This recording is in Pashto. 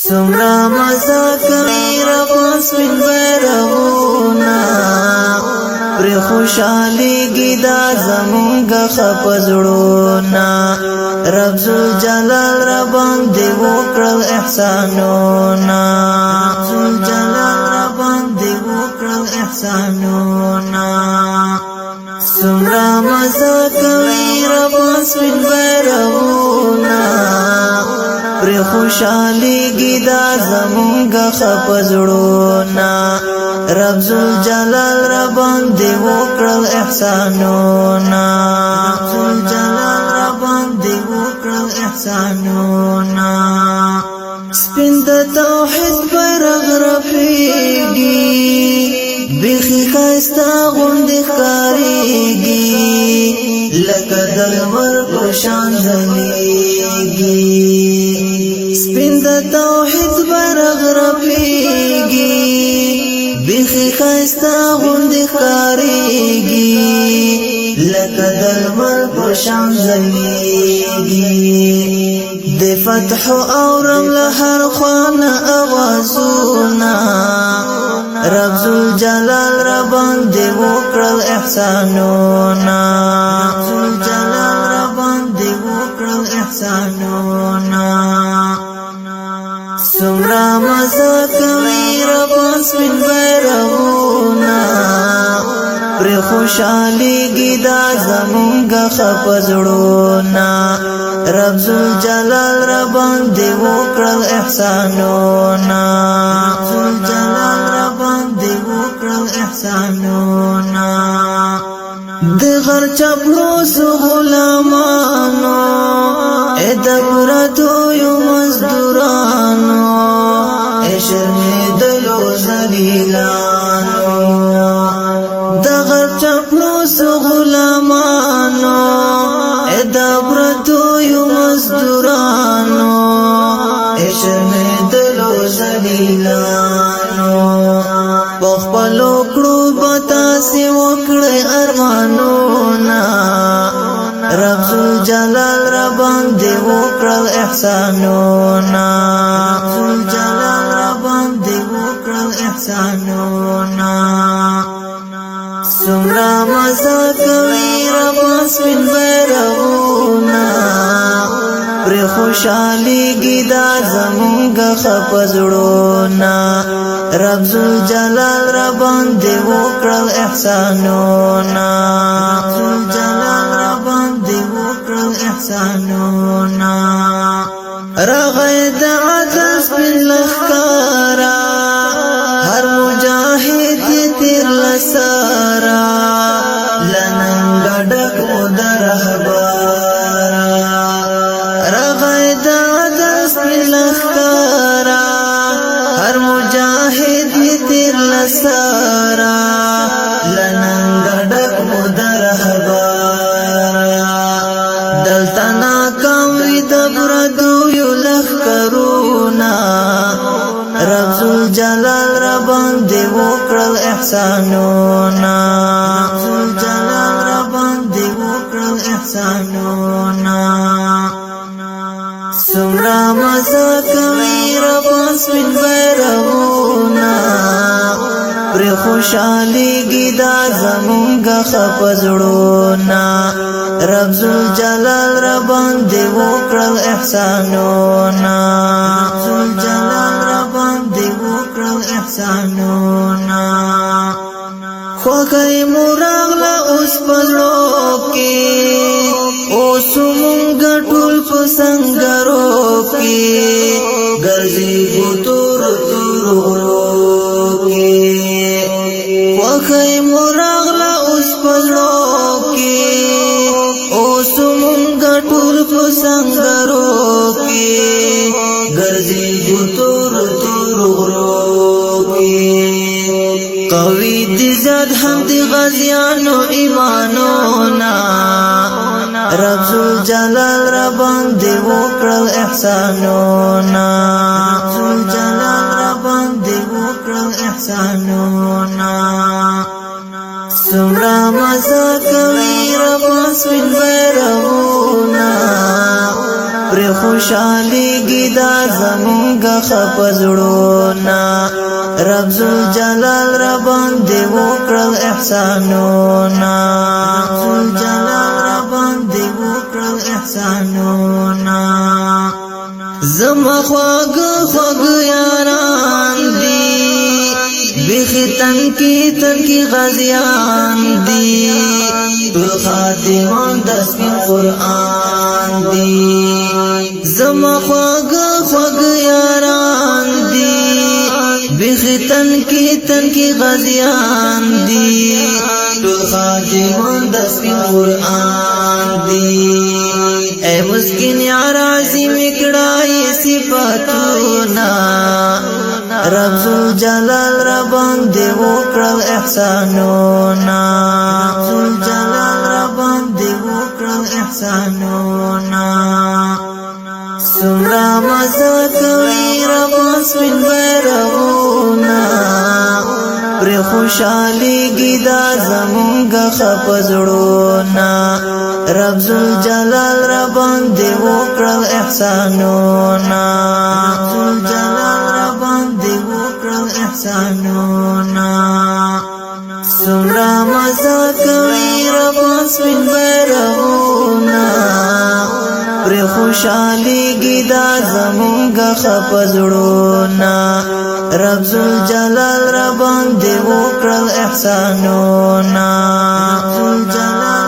سمرا مزا کوي رباس من بیرغونا پر خوشحالی گیدا زمونگ خپزڑونا رب زلجلال ربان دی وکرل احسانونا زلجلال ربان دی وکرل احسانونا سمرا مزا کوي رباس من بیرغونا پر خوشحالی گیدا زمونگ خپزڑونا رب زلجلال ربان دی وکرل احسانونا زلجلال ربان دی وکرل احسانونا سپین د توحید بیرغ رپیږي بیخی خاستا غوندې ښکارېږي لکه د لمر په شان ځلېږي سپین د توحید بیرغ رپیږي بیخی خاستا غوندې ښکارېږي لکه د لمر په شان ځلېږي د فتح اورم له هر خوانه اوازونه رب زلجلال ربان دی وکرل احسانونا زلجلال ربان دی وکرل احسانونا سمرا مزا کوي رباس من بیرغونا پر خوشحالی گیدا زمونگ خپزڑونا رب زلجلال ربان دی وکرل احسانونا زلجلال ربان دی وکرل احسانونا د غر چپلوس غلامانو ادبرتو یو مزدورانو اشرمیدلو زلیلانو د غر چپلوس غلامانو ادبرتو یو مزدورانو اشرمیدلو زلیلانو پخپلو کړو بتاسي وکړې ارمانونا رب زلجلال ربان دی وکرل احسانونا زلجلال ربان دی وکرل احسانونا سمرا مزا کوي رباس من بیرغونا پر خوشحالی گیدا زمونگ خپزڑونا رب زلجلال ربان دی وکرل احسانونا زلجلال ربان دی وکرل احسانونا رغی د عدل سپین لخکارا هر مجاہد یې تیر لسارا لننګ ډک مو د رهبارا رغی د عدل سپین لخکارا هر مجاہد یې تیر لسارا لننګ ډک مو د رهبارا دلته ناکام وي د پردیو لښکرونه رب زلجلال ربان دی وکرل احسانونا زلجلال ربان دی وکرل احسانونا سمرا مزا کوي رباس من بیرغونا پر خوشحالی گیدا زمونگ خپزڑونا رب زلجلال ربان دی وکرل احسانونا زلجلال ربان دی وکرل احسانونا خوکای موراغلا اوس پزړو کې اوس مونږ ټول په سنگرو کې ګرځي ګوتور تور غرو کې خوکای موراغلا اوس پزړو کې اوس مونږ ټول په سنگرو کې ګرځي ګوتور تور غرو کې قوی دی زد هم دی غزیانو ایمانونا رب زلجلال ربان دی وکرل احسانونا زلجلال ربان دی وکرل احسانونا سمرا مزا کوي رباس من بیرغونا پر خوشحالی گی دا زمونږ خپزړونا رب ذوالجلال را باندې وکړل احسانونا رب ذوالجلال را باندې وکړل احسانونا زما خواږ یاران دی بیخی تنکی غازیان دی ټول خادمان د سپین قرآن دی زما خواږ یاران دی بیخی تنکی غازیان دی ټول خادمان د سپین قرآن دی اے مسکین یار عظیم کړای صفاتونا رب ذوالجلال را باندې وکړل احسانونا رب ذوالجلال را باندې وکړل احسانونا سمرا مزه کوي رب سپین بیرغونا پر خوشاليږي دا زمونږ خپزړونا رب ذوالجلال را باندې وکړل احسانونا رب ذوالجلال را باندې وکړل احسانونا سمرا مزه کوي رب سپین بیرغونا پر خوشاليږي دا زمونږ خپزړونا رب ذوالجلال را باندې وکړل احسانونا رب ذوالجلال